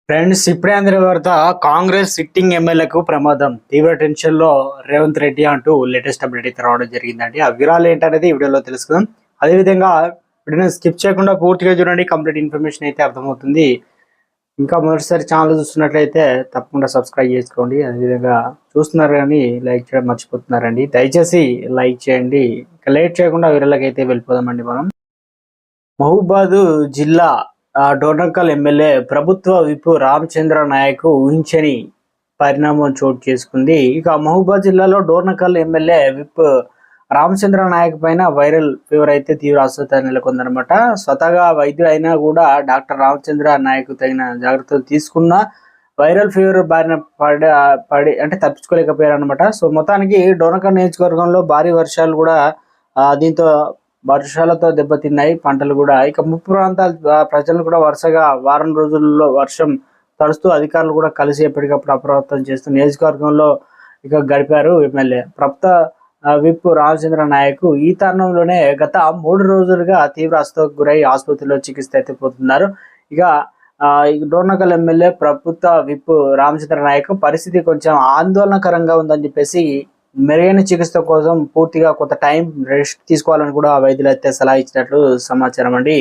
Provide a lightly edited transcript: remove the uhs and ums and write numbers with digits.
Friends, ఇప్పుడే అందిన వార్త. కాంగ్రెస్ సిట్టింగ్ ఎమ్మెల్యేకు ప్రమాదం, తీవ్ర టెన్షన్ లో రేవంత్ రెడ్డి అంటూ లేటెస్ట్ అప్డేట్ అయితే రావడం జరిగిందండి. ఆ వివరాలు ఏంటనేది వీడియోలో తెలుసుకుందాం. అదేవిధంగా వీడియోని స్కిప్ చేయకుండా పూర్తిగా చూడండి, కంప్లీట్ ఇన్ఫర్మేషన్ అయితే అర్థమవుతుంది. ఇంకా మొదటిసారి ఛానల్ చూస్తున్నట్లయితే తప్పకుండా సబ్స్క్రైబ్ చేసుకోండి. అదేవిధంగా చూస్తున్నారు కానీ లైక్ చేయడం మర్చిపోతున్నారండి. దయచేసి లైక్ చేయండి. ఇక లేట్ చేయకుండా వివరాలకు అయితే వెళ్ళిపోదామండి. మనం మహబూబాద్ జిల్లా డోర్నకల్ ఎమ్మెల్యే ప్రభుత్వ విప్ రామచంద్ర నాయక్ ఊహించని పరిణామం చోటు చేసుకుంది. ఇక మహబూబాద్ జిల్లాలో డోర్నకల్ ఎమ్మెల్యే విప్ రామచంద్ర నాయక్ పైన వైరల్ ఫీవర్ అయితే తీవ్ర అస్వస్థత నెలకొందనమాట. స్వతహాగా వైద్యుడు అయినా కూడా డాక్టర్ రామచంద్ర నాయక్ తగిన జాగ్రత్తలు తీసుకున్నా వైరల్ ఫీవర్ బారిన పడి అంటే తప్పించుకోలేకపోయారు అనమాట. సో మొత్తానికి డోర్నకల్ నియోజకవర్గంలో భారీ వర్షాలు కూడా దీంతో వర్షాలతో దెబ్బతిన్నాయి పంటలు కూడా. ఇక ముప్పు ప్రాంతాల ప్రజలు కూడా వరుసగా వారం రోజుల్లో వర్షం తడుస్తూ అధికారులు కూడా కలిసి ఎప్పటికప్పుడు అప్రమత్తం చేస్తూ నియోజకవర్గంలో ఇక గడిపారు ఎమ్మెల్యే ప్రభుత్వ విప్ రామచంద్ర నాయక్. ఈ తరుణంలోనే గత 3 రోజులుగా తీవ్ర అస్వస్థతకు గురై ఆసుపత్రిలో చికిత్స అయితే పోతున్నారు. ఇక డోర్నకల్ ఎమ్మెల్యే ప్రభుత్వ విప్ రామచంద్ర నాయక్ పరిస్థితి కొంచెం ఆందోళనకరంగా ఉందని చెప్పేసి మెరుగైన చికిత్స కోసం పూర్తిగా కొంత టైం రెస్ట్ తీసుకోవాలని కూడా వైద్యులు అయితే సలహా ఇచ్చినట్లు సమాచారం అండి.